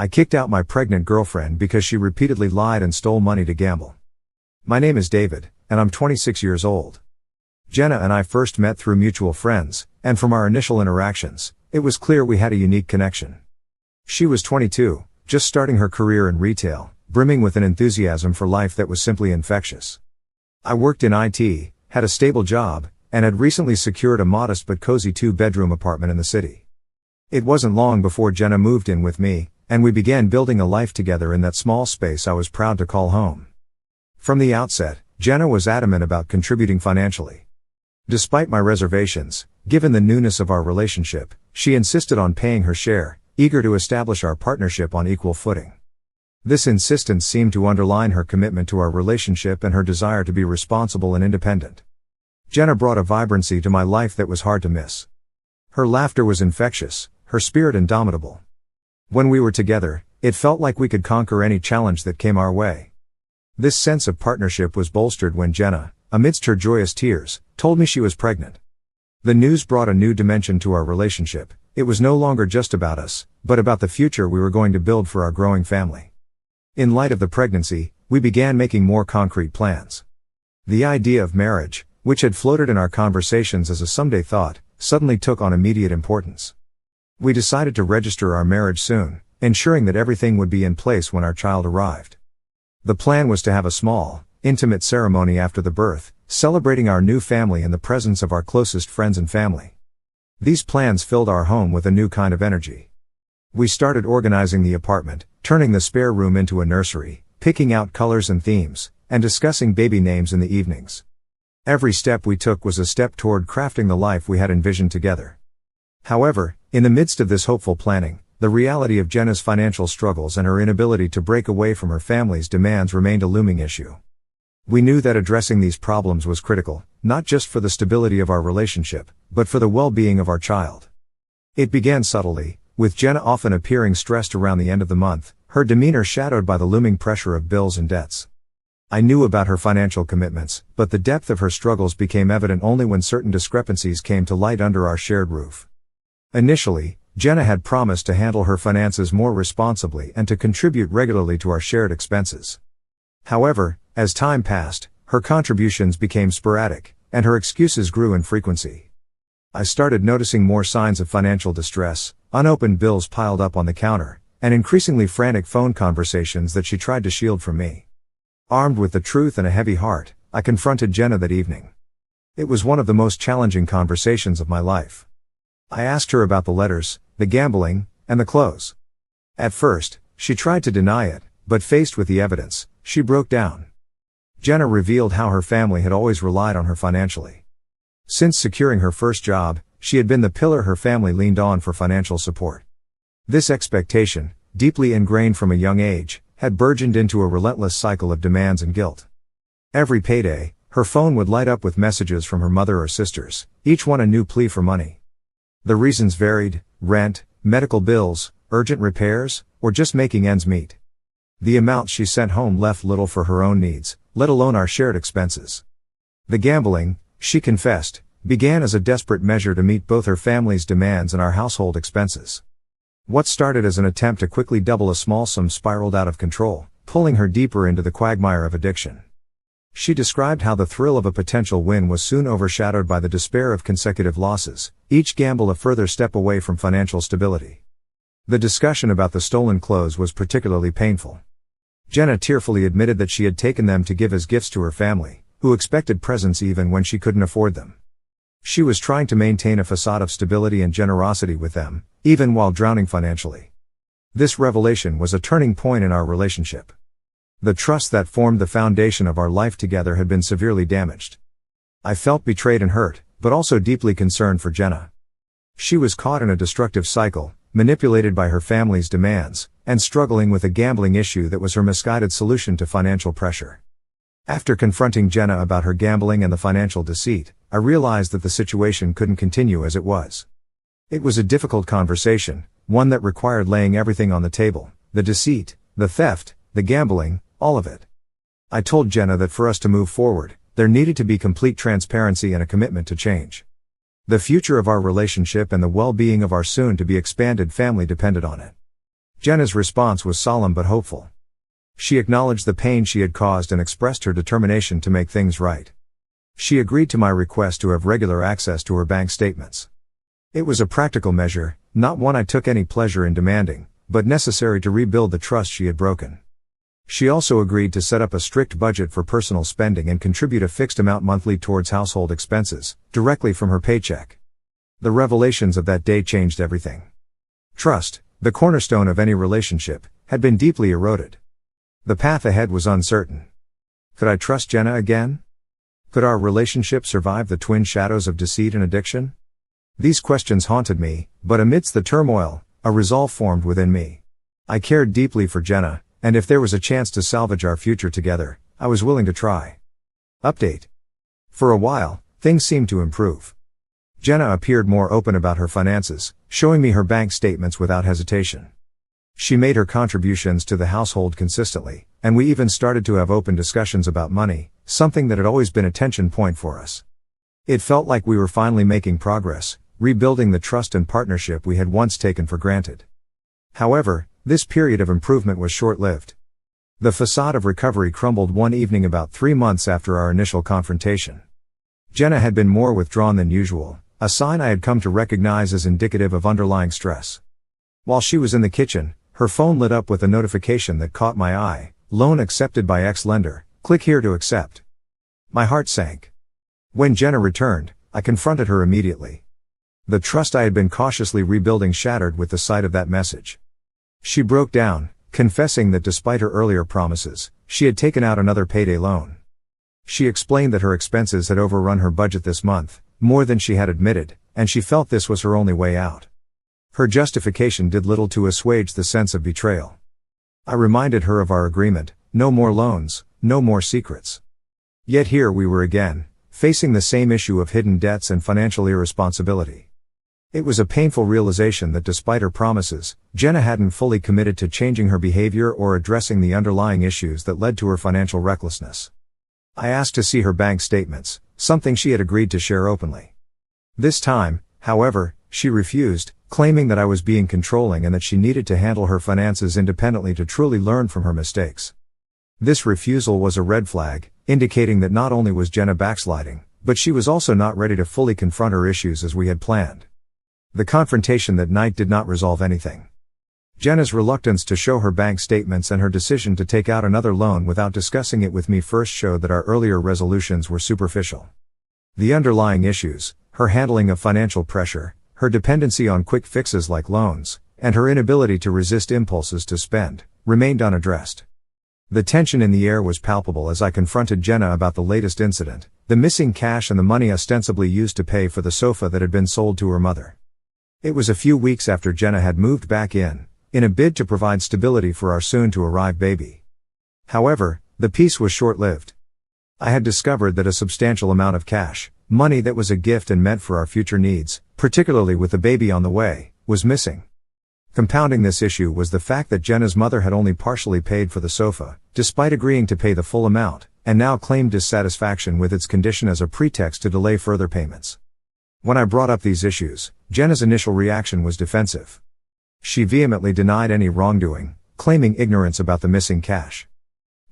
I kicked out my pregnant girlfriend because she repeatedly lied and stole money to gamble. My name is David, and I'm 26 years old. Jenna and I first met through mutual friends, and from our initial interactions, it was clear we had a unique connection. She was 22, just starting her career in retail, brimming with an enthusiasm for life that was simply infectious. I worked in IT, had a stable job, and had recently secured a modest but cozy 2-bedroom apartment in the city. It wasn't long before Jenna moved in with me, and we began building a life together in that small space I was proud to call home. From the outset, Jenna was adamant about contributing financially. Despite my reservations, given the newness of our relationship, she insisted on paying her share, eager to establish our partnership on equal footing. This insistence seemed to underline her commitment to our relationship and her desire to be responsible and independent. Jenna brought a vibrancy to my life that was hard to miss. Her laughter was infectious, her spirit indomitable. When we were together, it felt like we could conquer any challenge that came our way. This sense of partnership was bolstered when Jenna, amidst her joyous tears, told me she was pregnant. The news brought a new dimension to our relationship. It was no longer just about us, but about the future we were going to build for our growing family. In light of the pregnancy, we began making more concrete plans. The idea of marriage, which had floated in our conversations as a someday thought, suddenly took on immediate importance. We decided to register our marriage soon, ensuring that everything would be in place when our child arrived. The plan was to have a small, intimate ceremony after the birth, celebrating our new family in the presence of our closest friends and family. These plans filled our home with a new kind of energy. We started organizing the apartment, turning the spare room into a nursery, picking out colors and themes, and discussing baby names in the evenings. Every step we took was a step toward crafting the life we had envisioned together. However, in the midst of this hopeful planning, the reality of Jenna's financial struggles and her inability to break away from her family's demands remained a looming issue. We knew that addressing these problems was critical, not just for the stability of our relationship, but for the well-being of our child. It began subtly, with Jenna often appearing stressed around the end of the month, her demeanor shadowed by the looming pressure of bills and debts. I knew about her financial commitments, but the depth of her struggles became evident only when certain discrepancies came to light under our shared roof. Initially, Jenna had promised to handle her finances more responsibly and to contribute regularly to our shared expenses. However, as time passed, her contributions became sporadic, and her excuses grew in frequency. I started noticing more signs of financial distress, unopened bills piled up on the counter, and increasingly frantic phone conversations that she tried to shield from me. Armed with the truth and a heavy heart, I confronted Jenna that evening. It was one of the most challenging conversations of my life. I asked her about the letters, the gambling, and the clothes. At first, she tried to deny it, but faced with the evidence, she broke down. Jenna revealed how her family had always relied on her financially. Since securing her first job, she had been the pillar her family leaned on for financial support. This expectation, deeply ingrained from a young age, had burgeoned into a relentless cycle of demands and guilt. Every payday, her phone would light up with messages from her mother or sisters, each one a new plea for money. The reasons varied: rent, medical bills, urgent repairs, or just making ends meet. The amount she sent home left little for her own needs, let alone our shared expenses. The gambling, she confessed, began as a desperate measure to meet both her family's demands and our household expenses. What started as an attempt to quickly double a small sum spiraled out of control, pulling her deeper into the quagmire of addiction. She described how the thrill of a potential win was soon overshadowed by the despair of consecutive losses, each gamble a further step away from financial stability. The discussion about the stolen clothes was particularly painful. Jenna tearfully admitted that she had taken them to give as gifts to her family, who expected presents even when she couldn't afford them. She was trying to maintain a facade of stability and generosity with them, even while drowning financially. This revelation was a turning point in our relationship. The trust that formed the foundation of our life together had been severely damaged. I felt betrayed and hurt, but also deeply concerned for Jenna. She was caught in a destructive cycle, manipulated by her family's demands, and struggling with a gambling issue that was her misguided solution to financial pressure. After confronting Jenna about her gambling and the financial deceit, I realized that the situation couldn't continue as it was. It was a difficult conversation, one that required laying everything on the table: the deceit, the theft, the gambling, all of it. I told Jenna that for us to move forward, there needed to be complete transparency and a commitment to change. The future of our relationship and the well-being of our soon-to-be-expanded family depended on it. Jenna's response was solemn but hopeful. She acknowledged the pain she had caused and expressed her determination to make things right. She agreed to my request to have regular access to her bank statements. It was a practical measure, not one I took any pleasure in demanding, but necessary to rebuild the trust she had broken. She also agreed to set up a strict budget for personal spending and contribute a fixed amount monthly towards household expenses, directly from her paycheck. The revelations of that day changed everything. Trust, the cornerstone of any relationship, had been deeply eroded. The path ahead was uncertain. Could I trust Jenna again? Could our relationship survive the twin shadows of deceit and addiction? These questions haunted me, but amidst the turmoil, a resolve formed within me. I cared deeply for Jenna, and if there was a chance to salvage our future together, I was willing to try. Update. For a while, things seemed to improve. Jenna appeared more open about her finances, showing me her bank statements without hesitation. She made her contributions to the household consistently, and we even started to have open discussions about money, something that had always been a tension point for us. It felt like we were finally making progress, rebuilding the trust and partnership we had once taken for granted. However, this period of improvement was short-lived. The facade of recovery crumbled one evening about 3 months after our initial confrontation. Jenna had been more withdrawn than usual, a sign I had come to recognize as indicative of underlying stress. While she was in the kitchen, her phone lit up with a notification that caught my eye: loan accepted by ex-lender, click here to accept. My heart sank. When Jenna returned, I confronted her immediately. The trust I had been cautiously rebuilding shattered with the sight of that message. She broke down, confessing that despite her earlier promises, she had taken out another payday loan. She explained that her expenses had overrun her budget this month, more than she had admitted, and she felt this was her only way out. Her justification did little to assuage the sense of betrayal. I reminded her of our agreement: no more loans, no more secrets. Yet here we were again, facing the same issue of hidden debts and financial irresponsibility. It was a painful realization that despite her promises, Jenna hadn't fully committed to changing her behavior or addressing the underlying issues that led to her financial recklessness. I asked to see her bank statements, something she had agreed to share openly. This time, however, she refused, claiming that I was being controlling and that she needed to handle her finances independently to truly learn from her mistakes. This refusal was a red flag, indicating that not only was Jenna backsliding, but she was also not ready to fully confront her issues as we had planned. The confrontation that night did not resolve anything. Jenna's reluctance to show her bank statements and her decision to take out another loan without discussing it with me first showed that our earlier resolutions were superficial. The underlying issues, her handling of financial pressure, her dependency on quick fixes like loans, and her inability to resist impulses to spend, remained unaddressed. The tension in the air was palpable as I confronted Jenna about the latest incident: the missing cash and the money ostensibly used to pay for the sofa that had been sold to her mother. It was a few weeks after Jenna had moved back in a bid to provide stability for our soon-to-arrive baby. However, the peace was short-lived. I had discovered that a substantial amount of cash, money that was a gift and meant for our future needs, particularly with the baby on the way, was missing. Compounding this issue was the fact that Jenna's mother had only partially paid for the sofa, despite agreeing to pay the full amount, and now claimed dissatisfaction with its condition as a pretext to delay further payments. When I brought up these issues, Jenna's initial reaction was defensive. She vehemently denied any wrongdoing, claiming ignorance about the missing cash.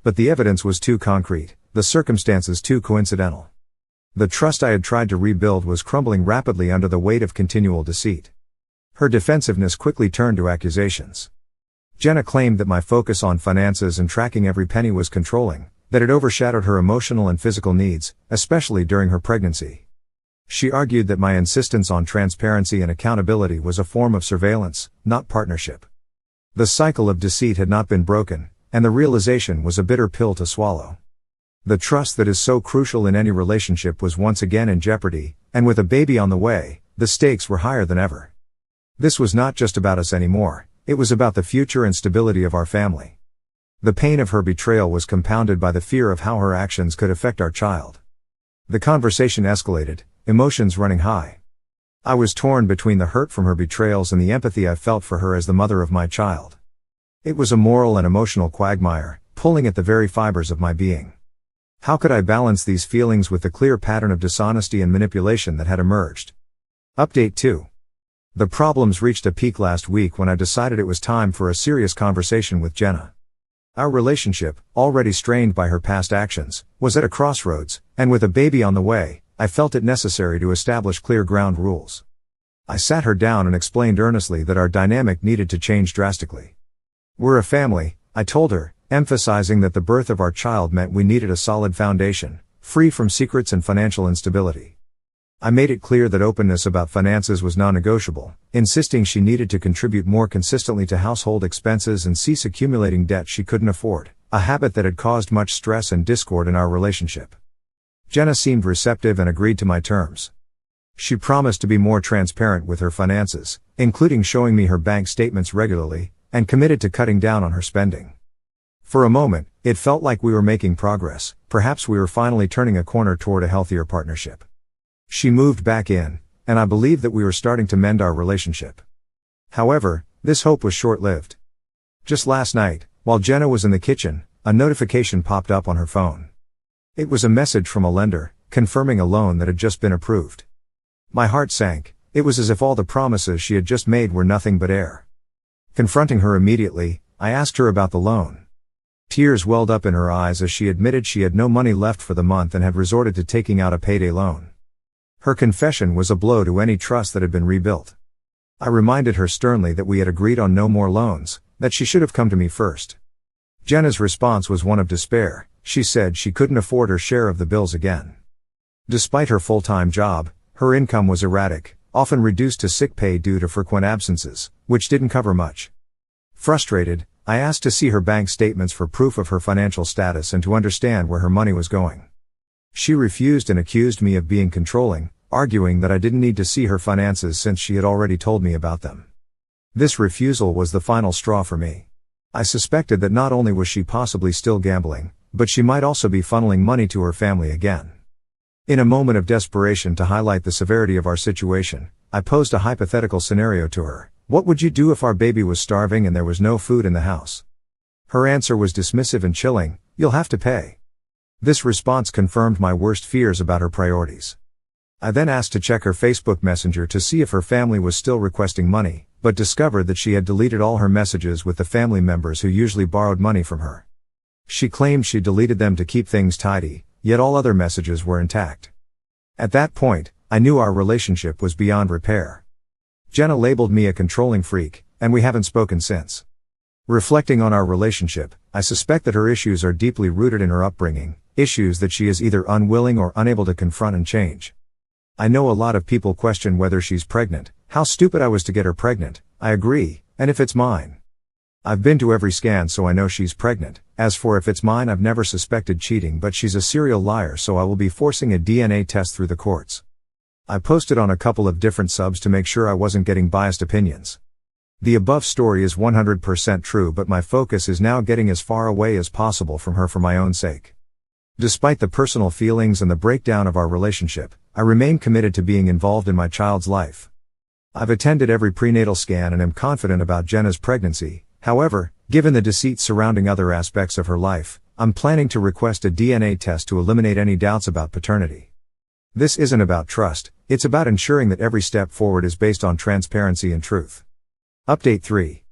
But the evidence was too concrete, the circumstances too coincidental. The trust I had tried to rebuild was crumbling rapidly under the weight of continual deceit. Her defensiveness quickly turned to accusations. Jenna claimed that my focus on finances and tracking every penny was controlling, that it overshadowed her emotional and physical needs, especially during her pregnancy. She argued that my insistence on transparency and accountability was a form of surveillance, not partnership. The cycle of deceit had not been broken, and the realization was a bitter pill to swallow. The trust that is so crucial in any relationship was once again in jeopardy, and with a baby on the way, the stakes were higher than ever. This was not just about us anymore, it was about the future and stability of our family. The pain of her betrayal was compounded by the fear of how her actions could affect our child. The conversation escalated, emotions running high. I was torn between the hurt from her betrayals and the empathy I felt for her as the mother of my child. It was a moral and emotional quagmire, pulling at the very fibers of my being. How could I balance these feelings with the clear pattern of dishonesty and manipulation that had emerged? Update 2. The problems reached a peak last week when I decided it was time for a serious conversation with Jenna. Our relationship, already strained by her past actions, was at a crossroads, and with a baby on the way, I felt it necessary to establish clear ground rules. I sat her down and explained earnestly that our dynamic needed to change drastically. We're a family, I told her, emphasizing that the birth of our child meant we needed a solid foundation, free from secrets and financial instability. I made it clear that openness about finances was non-negotiable, insisting she needed to contribute more consistently to household expenses and cease accumulating debt she couldn't afford, a habit that had caused much stress and discord in our relationship. Jenna seemed receptive and agreed to my terms. She promised to be more transparent with her finances, including showing me her bank statements regularly, and committed to cutting down on her spending. For a moment, it felt like we were making progress, perhaps we were finally turning a corner toward a healthier partnership. She moved back in, and I believed that we were starting to mend our relationship. However, this hope was short-lived. Just last night, while Jenna was in the kitchen, a notification popped up on her phone. It was a message from a lender, confirming a loan that had just been approved. My heart sank. It was as if all the promises she had just made were nothing but air. Confronting her immediately, I asked her about the loan. Tears welled up in her eyes as she admitted she had no money left for the month and had resorted to taking out a payday loan. Her confession was a blow to any trust that had been rebuilt. I reminded her sternly that we had agreed on no more loans, that she should have come to me first. Jenna's response was one of despair. She said she couldn't afford her share of the bills again. Despite her full-time job, her income was erratic, often reduced to sick pay due to frequent absences, which didn't cover much. Frustrated, I asked to see her bank statements for proof of her financial status and to understand where her money was going. She refused and accused me of being controlling, arguing that I didn't need to see her finances since she had already told me about them. This refusal was the final straw for me. I suspected that not only was she possibly still gambling, but she might also be funneling money to her family again. In a moment of desperation to highlight the severity of our situation, I posed a hypothetical scenario to her. What would you do if our baby was starving and there was no food in the house? Her answer was dismissive and chilling, "You'll have to pay." This response confirmed my worst fears about her priorities. I then asked to check her Facebook Messenger to see if her family was still requesting money, but discovered that she had deleted all her messages with the family members who usually borrowed money from her. She claimed she deleted them to keep things tidy, yet all other messages were intact. At that point, I knew our relationship was beyond repair. Jenna labeled me a controlling freak, and we haven't spoken since. Reflecting on our relationship, I suspect that her issues are deeply rooted in her upbringing, issues that she is either unwilling or unable to confront and change. I know a lot of people question whether she's pregnant. How stupid I was to get her pregnant, I agree, and if it's mine. I've been to every scan so I know she's pregnant. As for if it's mine, I've never suspected cheating, but she's a serial liar, so I will be forcing a DNA test through the courts. I posted on a couple of different subs to make sure I wasn't getting biased opinions. The above story is 100% true, but my focus is now getting as far away as possible from her for my own sake. Despite the personal feelings and the breakdown of our relationship, I remain committed to being involved in my child's life. I've attended every prenatal scan and am confident about Jenna's pregnancy. However, given the deceit surrounding other aspects of her life, I'm planning to request a DNA test to eliminate any doubts about paternity. This isn't about trust, it's about ensuring that every step forward is based on transparency and truth. Update 3.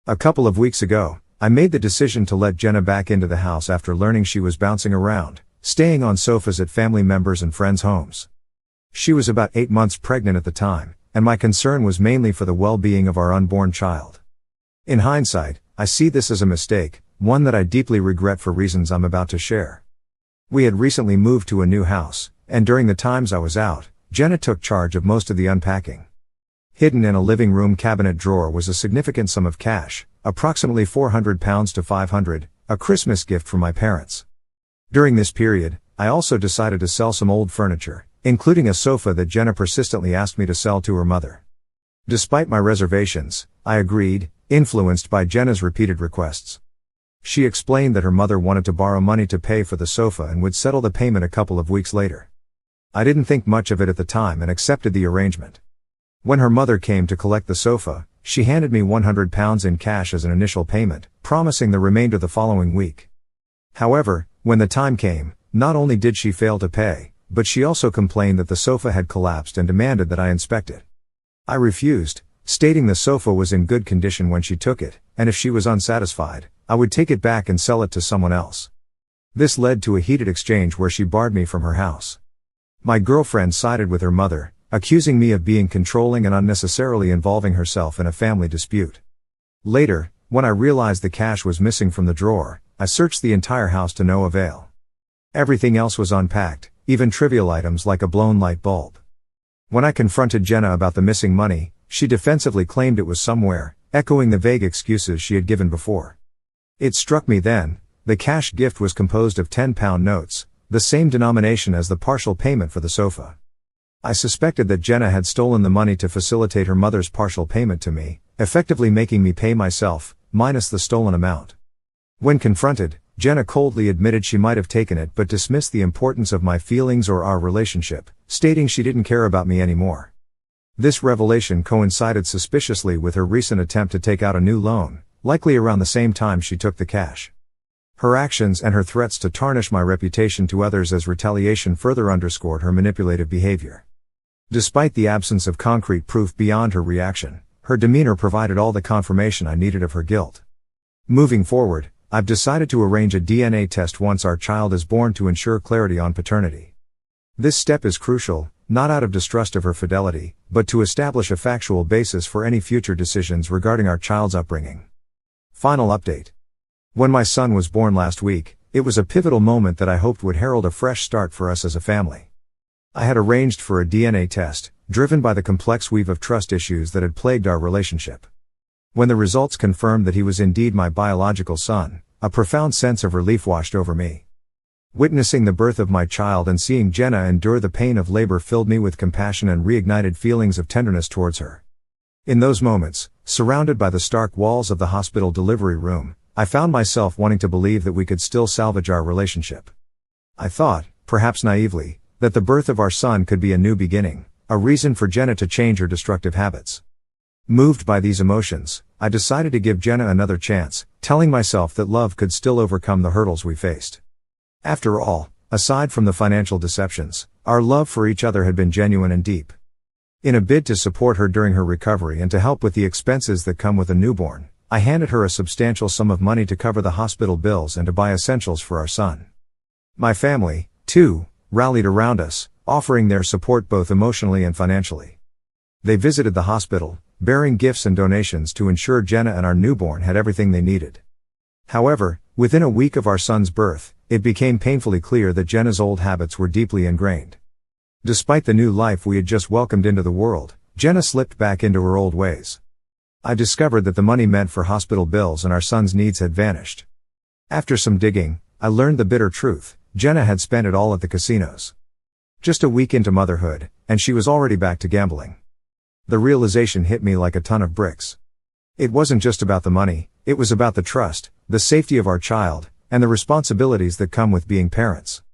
A couple of weeks ago, I made the decision to let Jenna back into the house after learning she was bouncing around, staying on sofas at family members' and friends' homes. She was about 8 months pregnant at the time, and my concern was mainly for the well-being of our unborn child. In hindsight, I see this as a mistake, one that I deeply regret for reasons I'm about to share. We had recently moved to a new house, and during the times I was out, Jenna took charge of most of the unpacking. Hidden in a living room cabinet drawer was a significant sum of cash, approximately £400 to £500, a Christmas gift from my parents. During this period, I also decided to sell some old furniture, including a sofa that Jenna persistently asked me to sell to her mother. Despite my reservations, I agreed, influenced by Jenna's repeated requests. She explained that her mother wanted to borrow money to pay for the sofa and would settle the payment a couple of weeks later. I didn't think much of it at the time and accepted the arrangement. When her mother came to collect the sofa, she handed me £100 in cash as an initial payment, promising the remainder the following week. However, when the time came, not only did she fail to pay, but she also complained that the sofa had collapsed and demanded that I inspect it. I refused, stating the sofa was in good condition when she took it, and if she was unsatisfied, I would take it back and sell it to someone else. This led to a heated exchange where she barred me from her house. My girlfriend sided with her mother, accusing me of being controlling and unnecessarily involving herself in a family dispute. Later, when I realized the cash was missing from the drawer, I searched the entire house to no avail. Everything else was unpacked, even trivial items like a blown light bulb. When I confronted Jenna about the missing money, she defensively claimed it was somewhere, echoing the vague excuses she had given before. It struck me then, the cash gift was composed of £10 notes, the same denomination as the partial payment for the sofa. I suspected that Jenna had stolen the money to facilitate her mother's partial payment to me, effectively making me pay myself, minus the stolen amount. When confronted, Jenna coldly admitted she might have taken it but dismissed the importance of my feelings or our relationship, stating she didn't care about me anymore. This revelation coincided suspiciously with her recent attempt to take out a new loan, likely around the same time she took the cash. Her actions and her threats to tarnish my reputation to others as retaliation further underscored her manipulative behavior. Despite the absence of concrete proof beyond her reaction, her demeanor provided all the confirmation I needed of her guilt. Moving forward, I've decided to arrange a DNA test once our child is born to ensure clarity on paternity. This step is crucial, not out of distrust of her fidelity, but to establish a factual basis for any future decisions regarding our child's upbringing. Final update. When my son was born last week, it was a pivotal moment that I hoped would herald a fresh start for us as a family. I had arranged for a DNA test, driven by the complex weave of trust issues that had plagued our relationship. When the results confirmed that he was indeed my biological son, a profound sense of relief washed over me. Witnessing the birth of my child and seeing Jenna endure the pain of labor filled me with compassion and reignited feelings of tenderness towards her. In those moments, surrounded by the stark walls of the hospital delivery room, I found myself wanting to believe that we could still salvage our relationship. I thought, perhaps naively, that the birth of our son could be a new beginning, a reason for Jenna to change her destructive habits. Moved by these emotions, I decided to give Jenna another chance, telling myself that love could still overcome the hurdles we faced. After all, aside from the financial deceptions, our love for each other had been genuine and deep. In a bid to support her during her recovery and to help with the expenses that come with a newborn, I handed her a substantial sum of money to cover the hospital bills and to buy essentials for our son. My family, too, rallied around us, offering their support both emotionally and financially. They visited the hospital, bearing gifts and donations to ensure Jenna and our newborn had everything they needed. However, within a week of our son's birth, it became painfully clear that Jenna's old habits were deeply ingrained. Despite the new life we had just welcomed into the world, Jenna slipped back into her old ways. I discovered that the money meant for hospital bills and our son's needs had vanished. After some digging, I learned the bitter truth: Jenna had spent it all at the casinos. Just a week into motherhood, and she was already back to gambling. The realization hit me like a ton of bricks. It wasn't just about the money, it was about the trust, the safety of our child, and the responsibilities that come with being parents.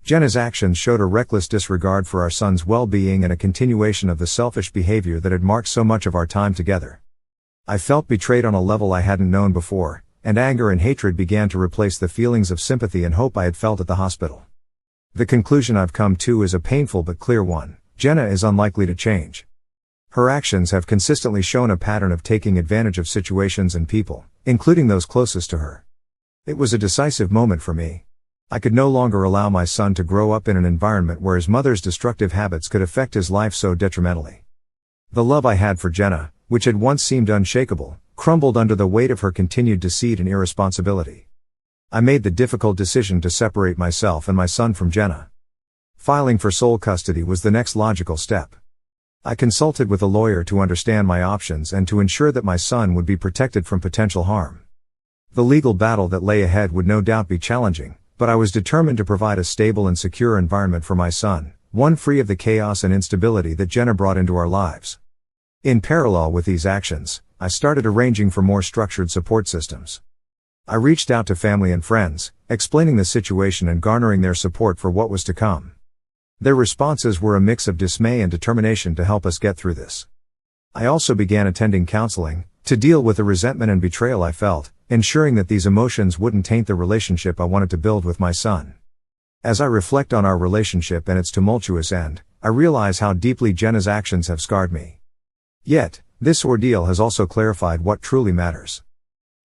Jenna's actions showed a reckless disregard for our son's well-being and a continuation of the selfish behavior that had marked so much of our time together. I felt betrayed on a level I hadn't known before, and anger and hatred began to replace the feelings of sympathy and hope I had felt at the hospital. The conclusion I've come to is a painful but clear one: Jenna is unlikely to change. Her actions have consistently shown a pattern of taking advantage of situations and people, including those closest to her. It was a decisive moment for me. I could no longer allow my son to grow up in an environment where his mother's destructive habits could affect his life so detrimentally. The love I had for Jenna, which had once seemed unshakable, crumbled under the weight of her continued deceit and irresponsibility. I made the difficult decision to separate myself and my son from Jenna. Filing for sole custody was the next logical step. I consulted with a lawyer to understand my options and to ensure that my son would be protected from potential harm. The legal battle that lay ahead would no doubt be challenging, but I was determined to provide a stable and secure environment for my son, one free of the chaos and instability that Jenna brought into our lives. In parallel with these actions, I started arranging for more structured support systems. I reached out to family and friends, explaining the situation and garnering their support for what was to come. Their responses were a mix of dismay and determination to help us get through this. I also began attending counseling, to deal with the resentment and betrayal I felt, ensuring that these emotions wouldn't taint the relationship I wanted to build with my son. As I reflect on our relationship and its tumultuous end, I realize how deeply Jenna's actions have scarred me. Yet, This ordeal has also clarified what truly matters.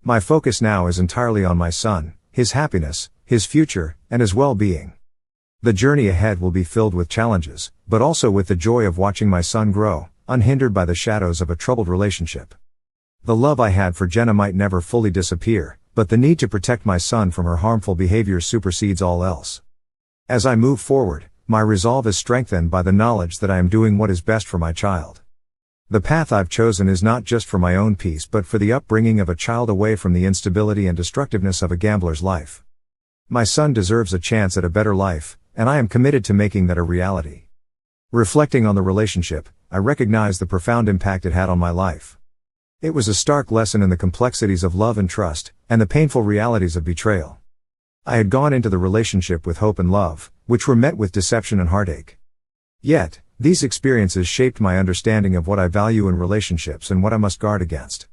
My focus now is entirely on my son, his happiness, his future, and his well-being. The journey ahead will be filled with challenges, but also with the joy of watching my son grow, unhindered by the shadows of a troubled relationship. The love I had for Jenna might never fully disappear, but the need to protect my son from her harmful behaviors supersedes all else. As I move forward, my resolve is strengthened by the knowledge that I am doing what is best for my child. The path I've chosen is not just for my own peace but for the upbringing of a child away from the instability and destructiveness of a gambler's life. My son deserves a chance at a better life, and I am committed to making that a reality. Reflecting on the relationship, I recognize the profound impact it had on my life. It was a stark lesson in the complexities of love and trust, and the painful realities of betrayal. I had gone into the relationship with hope and love, which were met with deception and heartache. Yet, these experiences shaped my understanding of what I value in relationships and what I must guard against.